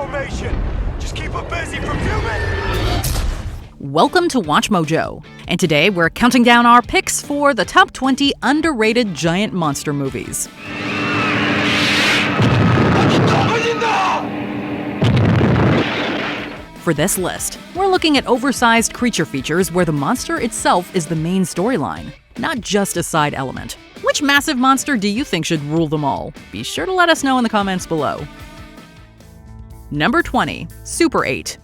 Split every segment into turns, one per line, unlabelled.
formation. Just keep her busy for a few minutes.
Welcome to WatchMojo, and today we're counting down our picks for the top 20 underrated giant monster movies. For this list, we're looking at oversized creature features where the monster itself is the main storyline, not just a side element. Which massive monster do you think should rule them all? Be sure to let us know in the comments below. Number 20, Super 8.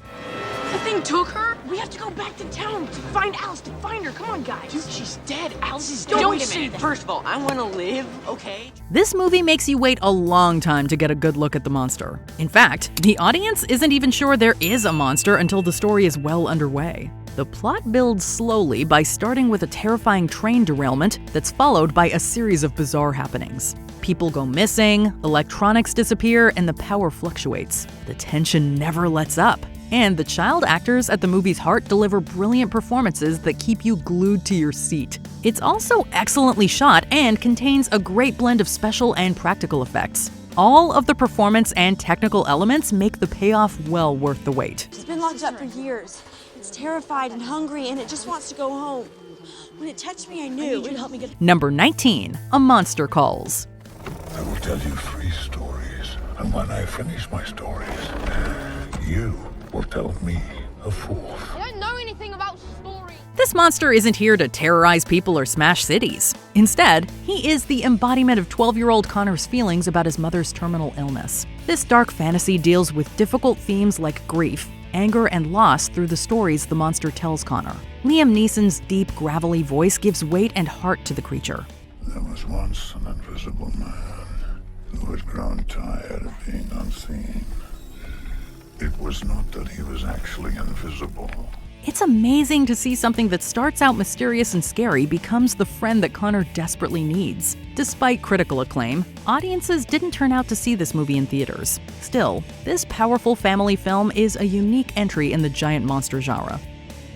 The thing took her? We have to go back to town to find Alice, to find her. Come on, guys. Dude, she's dead. Alice is dead.
Don't say, first of all, I want to live, okay?
This movie makes you wait a long time to get a good look at the monster. In fact, the audience isn't even sure there is a monster until the story is well underway. The plot builds slowly by starting with a terrifying train derailment that's followed by a series of bizarre happenings. People go missing, electronics disappear, and the power fluctuates. The tension never lets up. And the child actors at the movie's heart deliver brilliant performances that keep you glued to your seat. It's also excellently shot and contains a great blend of special and practical effects. All of the performance and technical elements make the payoff well worth the wait.
It's been locked up for years. It's terrified and hungry, and it just wants to go home. When it touched me, I knew it would help me get...
Number 19, A Monster Calls.
I will tell you 3 stories, and when I finish my stories, you will tell me a 4th.
I don't know anything about stories.
This monster isn't here to terrorize people or smash cities. Instead, he is the embodiment of 12-year-old Connor's feelings about his mother's terminal illness. This dark fantasy deals with difficult themes like grief, anger, and loss through the stories the monster tells Connor. Liam Neeson's deep, gravelly voice gives weight and heart to the creature.
There was once an invisible man who had grown tired of being unseen. It was not that he was actually invisible.
It's amazing to see something that starts out mysterious and scary becomes the friend that Connor desperately needs. Despite critical acclaim, audiences didn't turn out to see this movie in theaters. Still, this powerful family film is a unique entry in the giant monster genre.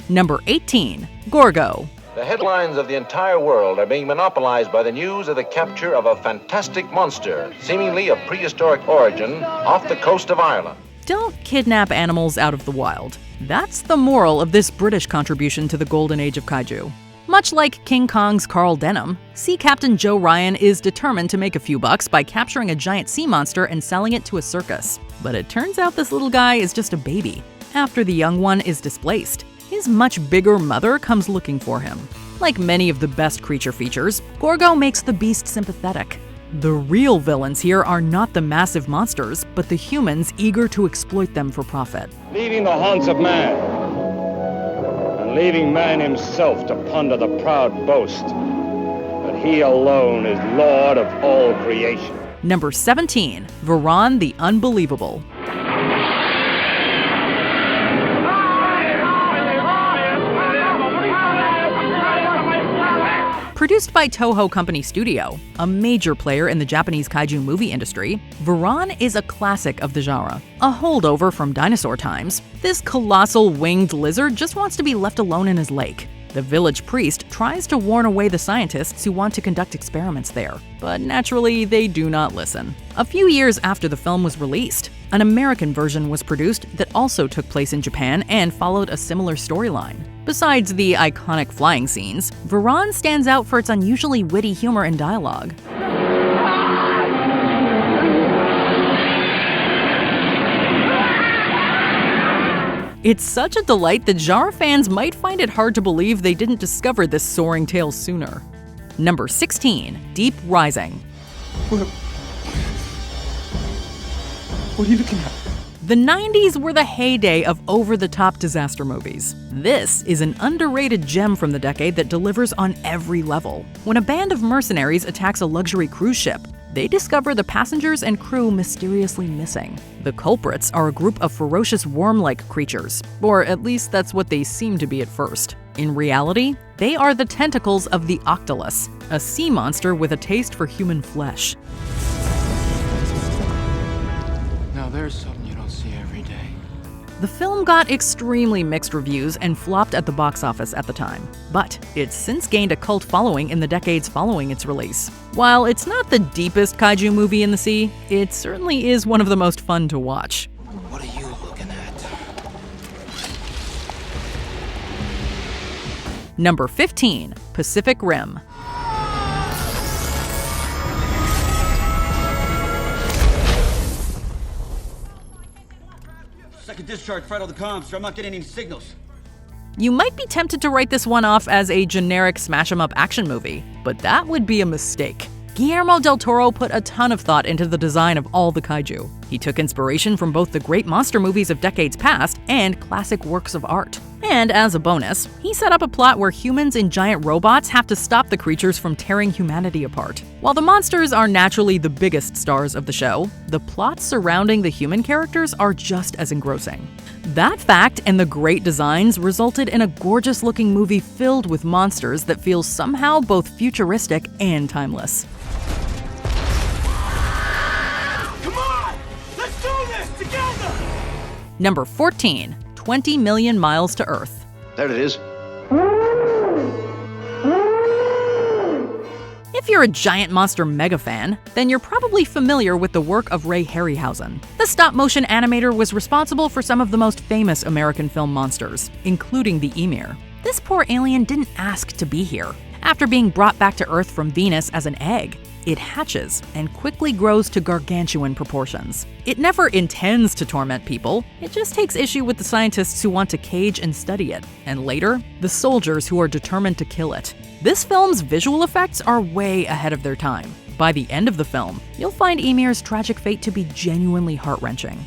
Number 18, Gorgo.
The headlines of the entire world are being monopolized by the news of the capture of a fantastic monster, seemingly of prehistoric origin, off the coast of Ireland.
Don't kidnap animals out of the wild. That's the moral of this British contribution to the golden age of kaiju. Much like King Kong's Carl Denham, Sea Captain Joe Ryan is determined to make a few bucks by capturing a giant sea monster and selling it to a circus. But it turns out this little guy is just a baby. After the young one is displaced, his much bigger mother comes looking for him. Like many of the best creature features, Gorgo makes the beast sympathetic. The real villains here are not the massive monsters, but the humans eager to exploit them for profit.
Leaving the haunts of man, and leaving man himself to ponder the proud boast that he alone is Lord of all creation.
Number 17, Varan the Unbelievable. Produced by Toho Company Studio, a major player in the Japanese kaiju movie industry, Varan is a classic of the genre. A holdover from dinosaur times, this colossal winged lizard just wants to be left alone in his lake. The village priest tries to warn away the scientists who want to conduct experiments there, but naturally they do not listen. A few years after the film was released, an American version was produced that also took place in Japan and followed a similar storyline. Besides the iconic flying scenes, Varan stands out for its unusually witty humor and dialogue. It's such a delight that genre fans might find it hard to believe they didn't discover this soaring tale sooner. Number 16, Deep Rising.
What are you looking at?
The 90s were the heyday of over-the-top disaster movies. This is an underrated gem from the decade that delivers on every level. When a band of mercenaries attacks a luxury cruise ship, they discover the passengers and crew mysteriously missing. The culprits are a group of ferocious worm-like creatures, or at least that's what they seem to be at first. In reality, they are the tentacles of the Octolus, a sea monster with a taste for human flesh.
Now there's something you don't see every day.
The film got extremely mixed reviews and flopped at the box office at the time, but it's since gained a cult following in the decades following its release. While it's not the deepest kaiju movie in the sea, it certainly is one of the most fun to watch.
What are you looking at?
Number 15. Pacific Rim.
Second discharge fried all the comms, so I'm not getting any signals.
You might be tempted to write this one off as a generic smash-em-up action movie, but that would be a mistake. Guillermo del Toro put a ton of thought into the design of all the kaiju. He took inspiration from both the great monster movies of decades past and classic works of art. And as a bonus, he set up a plot where humans and giant robots have to stop the creatures from tearing humanity apart. While the monsters are naturally the biggest stars of the show, the plots surrounding the human characters are just as engrossing. That fact and the great designs resulted in a gorgeous-looking movie filled with monsters that feels somehow both futuristic and timeless.
Come on! Let's do this together!
Number 14. 20 Million Miles to Earth.
There it is.
If you're a giant monster mega fan, then you're probably familiar with the work of Ray Harryhausen. The stop-motion animator was responsible for some of the most famous American film monsters, including the Emir. This poor alien didn't ask to be here. After being brought back to Earth from Venus as an egg, it hatches and quickly grows to gargantuan proportions. It never intends to torment people, it just takes issue with the scientists who want to cage and study it, and later, the soldiers who are determined to kill it. This film's visual effects are way ahead of their time. By the end of the film, you'll find Emir's tragic fate to be genuinely heart-wrenching.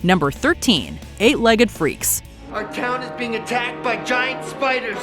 Number 13. Eight-Legged Freaks.
Our town is being attacked by giant spiders.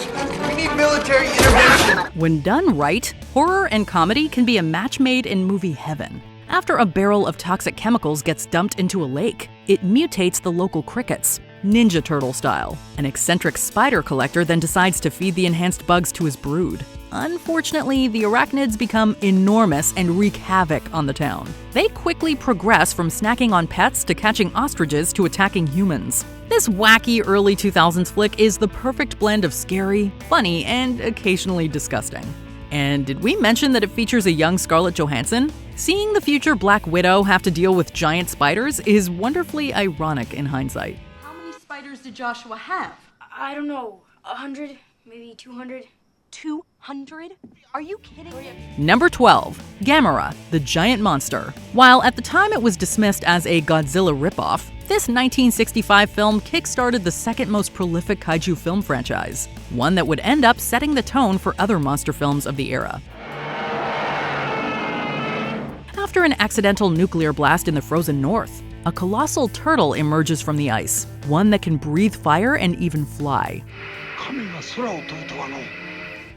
We need military intervention.
When done right, horror and comedy can be a match made in movie heaven. After a barrel of toxic chemicals gets dumped into a lake, it mutates the local crickets, Ninja Turtle style. An eccentric spider collector then decides to feed the enhanced bugs to his brood. Unfortunately, the arachnids become enormous and wreak havoc on the town. They quickly progress from snacking on pets to catching ostriches to attacking humans. This wacky early 2000s flick is the perfect blend of scary, funny, and occasionally disgusting. And did we mention that it features a young Scarlett Johansson? Seeing the future Black Widow have to deal with giant spiders is wonderfully ironic in hindsight.
How many spiders did Joshua have?
I don't know, 100, maybe 200.
200? Are you kidding?
Number 12. Gamera, the giant monster. While at the time it was dismissed as a Godzilla ripoff, this 1965 film kickstarted the second most prolific kaiju film franchise, one that would end up setting the tone for other monster films of the era. After an accidental nuclear blast in the frozen north, a colossal turtle emerges from the ice, one that can breathe fire and even fly.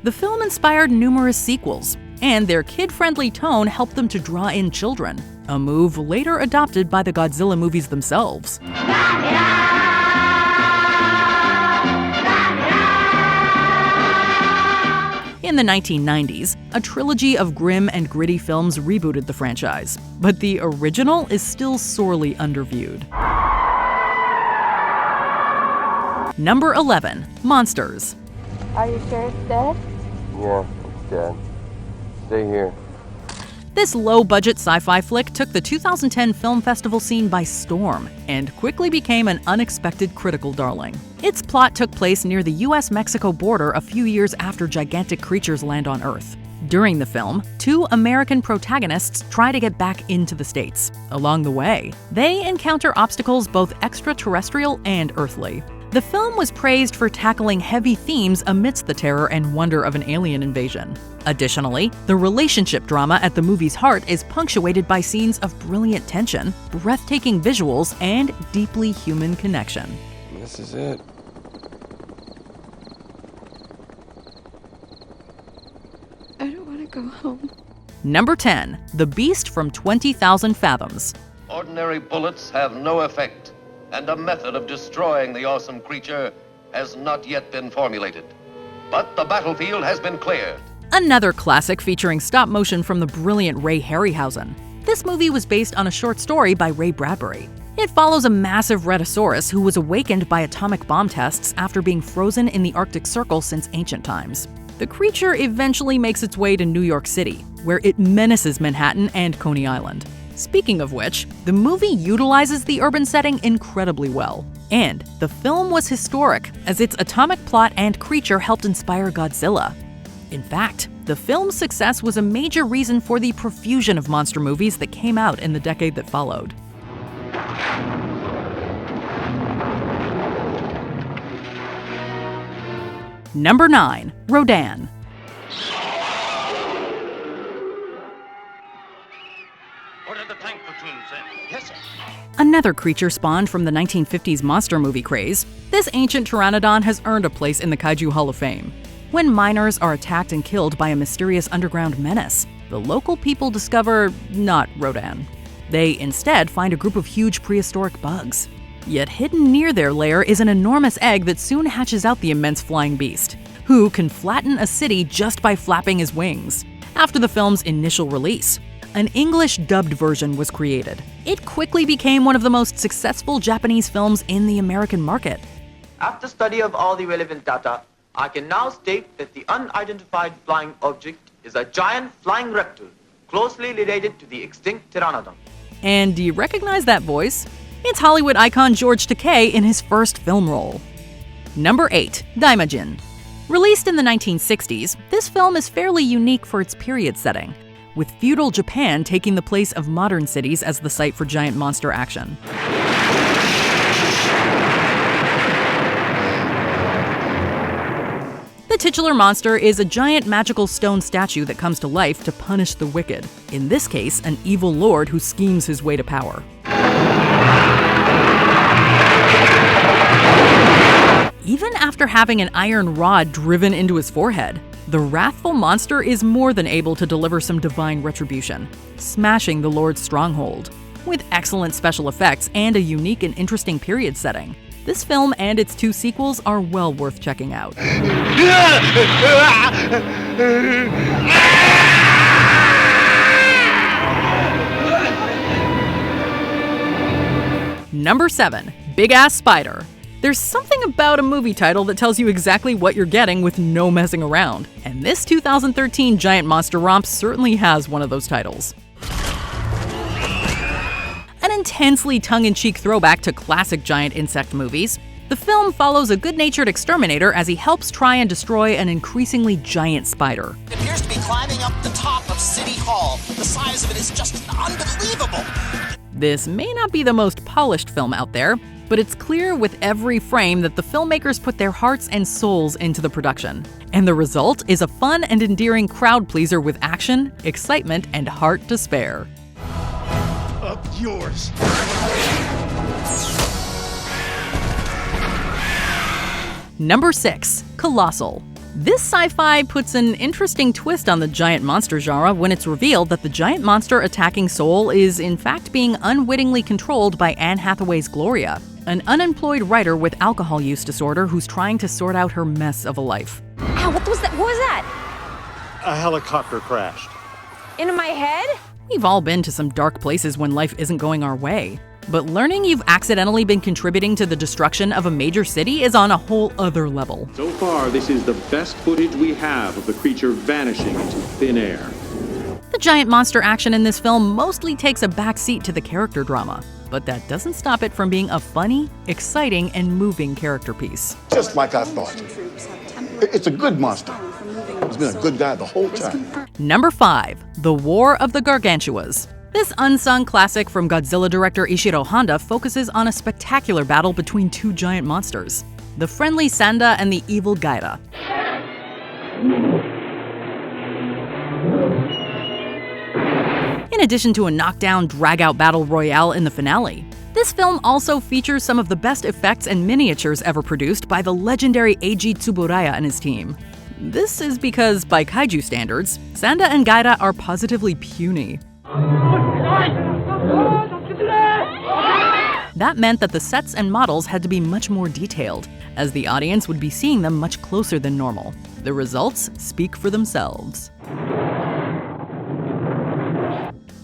The film inspired numerous sequels, and their kid-friendly tone helped them to draw in children, a move later adopted by the Godzilla movies themselves. In the 1990s, a trilogy of grim and gritty films rebooted the franchise, but the original is still sorely underviewed. Number 11. Monsters.
Are you sure it's dead?
Yeah, it's dead. Stay here.
This low-budget sci-fi flick took the 2010 film festival scene by storm and quickly became an unexpected critical darling. Its plot took place near the US-Mexico border a few years after gigantic creatures land on Earth. During the film, two American protagonists try to get back into the States. Along the way, they encounter obstacles both extraterrestrial and earthly. The film was praised for tackling heavy themes amidst the terror and wonder of an alien invasion. Additionally, the relationship drama at the movie's heart is punctuated by scenes of brilliant tension, breathtaking visuals, and deeply human connection.
This is it.
I don't want to go home.
Number 10. The Beast from 20,000 Fathoms.
Ordinary bullets have no effect, and a method of destroying the awesome creature has not yet been formulated. But the battlefield has been cleared.
Another classic featuring stop motion from the brilliant Ray Harryhausen. This movie was based on a short story by Ray Bradbury. It follows a massive Rhedosaurus who was awakened by atomic bomb tests after being frozen in the Arctic Circle since ancient times. The creature eventually makes its way to New York City, where it menaces Manhattan and Coney Island. Speaking of which, the movie utilizes the urban setting incredibly well. And the film was historic, as its atomic plot and creature helped inspire Godzilla. In fact, the film's success was a major reason for the profusion of monster movies that came out in the decade that followed. Number 9. Rodan.
What are the tank platoons in? Yes, sir.
Another creature spawned from the 1950s monster movie craze, this ancient pteranodon has earned a place in the Kaiju Hall of Fame. When miners are attacked and killed by a mysterious underground menace, the local people discover not Rodan. They instead find a group of huge prehistoric bugs. Yet hidden near their lair is an enormous egg that soon hatches out the immense flying beast, who can flatten a city just by flapping his wings. After the film's initial release, an English dubbed version was created. It quickly became one of the most successful Japanese films in the American market.
After study of all the relevant data, I can now state that the unidentified flying object is a giant flying reptile, closely related to the extinct pteranodon.
And do you recognize that voice? It's Hollywood icon George Takei in his first film role. Number 8. Daimajin. Released in the 1960s, this film is fairly unique for its period setting, with feudal Japan taking the place of modern cities as the site for giant monster action. The titular monster is a giant magical stone statue that comes to life to punish the wicked, in this case, an evil lord who schemes his way to power. Even after having an iron rod driven into his forehead, the wrathful monster is more than able to deliver some divine retribution, smashing the Lord's stronghold. With excellent special effects and a unique and interesting period setting, this film and its 2 sequels are well worth checking out. Number 7. Big Ass Spider. There's something about a movie title that tells you exactly what you're getting with no messing around, and this 2013 giant monster romp certainly has one of those titles. An intensely tongue-in-cheek throwback to classic giant insect movies, the film follows a good-natured exterminator as he helps try and destroy an increasingly giant spider.
It appears to be climbing up the top of City Hall. The size of it is just unbelievable.
This may not be the most polished film out there, but it's clear with every frame that the filmmakers put their hearts and souls into the production. And the result is a fun and endearing crowd pleaser with action, excitement, and heart to spare.
Up yours.
Number 6. Colossal. This sci-fi puts an interesting twist on the giant monster genre when it's revealed that the giant monster attacking Seoul is in fact being unwittingly controlled by Anne Hathaway's Gloria, an unemployed writer with alcohol use disorder who's trying to sort out her mess of a life.
Ow, what was that? What was that?
A helicopter crashed.
Into my head?
We've all been to some dark places when life isn't going our way. But learning you've accidentally been contributing to the destruction of a major city is on a whole other level.
So far, this is the best footage we have of the creature vanishing into thin air.
The giant monster action in this film mostly takes a backseat to the character drama, but that doesn't stop it from being a funny, exciting, and moving character piece.
Just like I thought. It's a good monster. He's been a good guy the whole time.
Number 5. The War of the Gargantuas. This unsung classic from Godzilla director Ishiro Honda focuses on a spectacular battle between 2 giant monsters, the friendly Sanda and the evil Gaira. In addition to a knockdown, drag-out battle royale in the finale, this film also features some of the best effects and miniatures ever produced by the legendary Eiji Tsuburaya and his team. This is because, by kaiju standards, Sanda and Gaira are positively puny. That meant that the sets and models had to be much more detailed, as the audience would be seeing them much closer than normal. The results speak for themselves.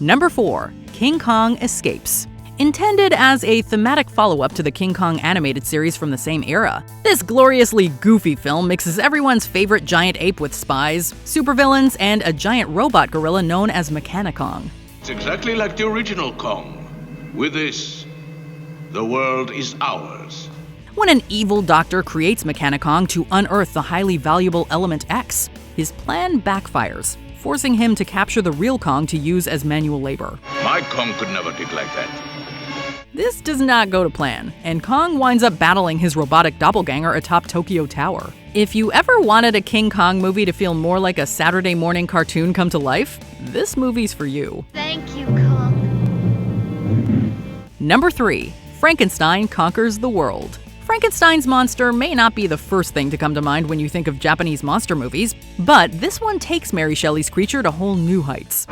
Number 4. King Kong Escapes. intended as a thematic follow-up to the King Kong animated series from the same era. This gloriously goofy film mixes everyone's favorite giant ape with spies, supervillains, and a giant robot gorilla known as Mechanicong.
It's exactly like the original Kong. With this, the world is ours.
When an evil doctor creates Mechanicong to unearth the highly valuable element X, his plan backfires, forcing him to capture the real Kong to use as manual labor.
My Kong could never dig like that.
This does not go to plan, and Kong winds up battling his robotic doppelganger atop Tokyo Tower. If you ever wanted a King Kong movie to feel more like a Saturday morning cartoon come to life, this movie's for you.
Thank you, Kong.
Number 3. Frankenstein Conquers the World. Frankenstein's monster may not be the first thing to come to mind when you think of Japanese monster movies, but this one takes Mary Shelley's creature to whole new heights.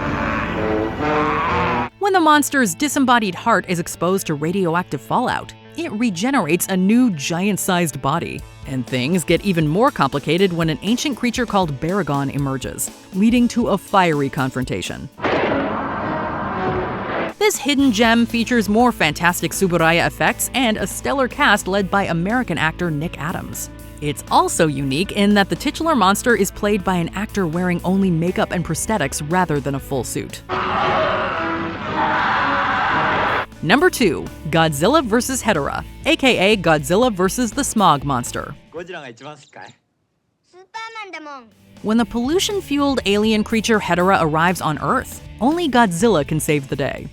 When the monster's disembodied heart is exposed to radioactive fallout, it regenerates a new giant-sized body. And things get even more complicated when an ancient creature called Baragon emerges, leading to a fiery confrontation. This hidden gem features more fantastic Tsuburaya effects and a stellar cast led by American actor Nick Adams. It's also unique in that the titular monster is played by an actor wearing only makeup and prosthetics rather than a full suit. Number 2. Godzilla vs. Hedorah, aka Godzilla vs. the Smog Monster. When the pollution-fueled alien creature Hedorah arrives on Earth, only Godzilla can save the day.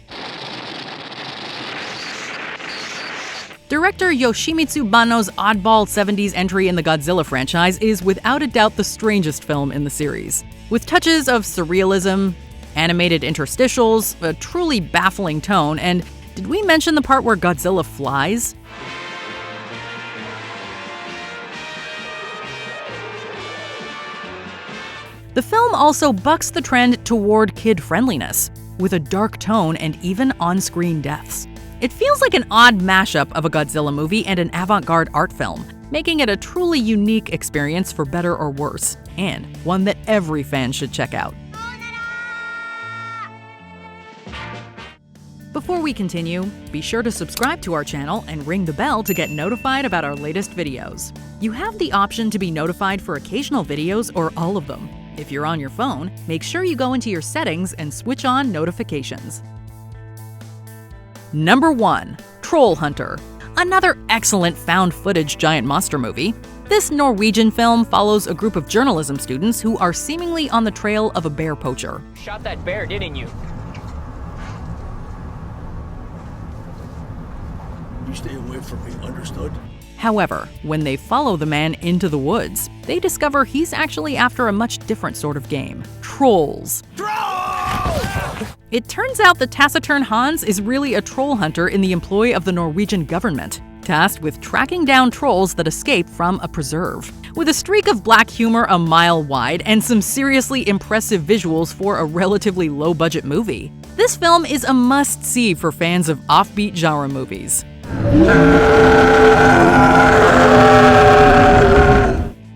Director Yoshimitsu Banno's oddball 70s entry in the Godzilla franchise is without a doubt the strangest film in the series. With touches of surrealism, animated interstitials, a truly baffling tone, and did we mention the part where Godzilla flies? The film also bucks the trend toward kid-friendliness, with a dark tone and even on-screen deaths. It feels like an odd mashup of a Godzilla movie and an avant-garde art film, making it a truly unique experience for better or worse, and one that every fan should check out. Before we continue, be sure to subscribe to our channel and ring the bell to get notified about our latest videos. You have the option to be notified for occasional videos or all of them. If you're on your phone, make sure you go into your settings and switch on notifications. Number 1. Trollhunter. Another excellent found-footage giant monster movie. This Norwegian film follows a group of journalism students who are seemingly on the trail of a bear poacher.
Shot that bear, didn't you?
You stay away from me, understood?
However, when they follow the man into the woods, they discover he's actually after a much different sort of game: trolls. It turns out that taciturn Hans is really a troll hunter in the employ of the Norwegian government, tasked with tracking down trolls that escape from a preserve. With a streak of black humor a mile wide and some seriously impressive visuals for a relatively low-budget movie, this film is a must-see for fans of offbeat genre movies.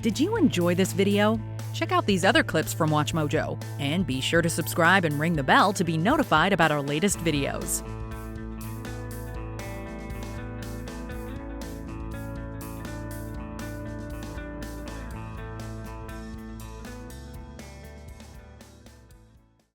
Did you enjoy this video? Check out these other clips from WatchMojo, and be sure to subscribe and ring the bell to be notified about our latest videos.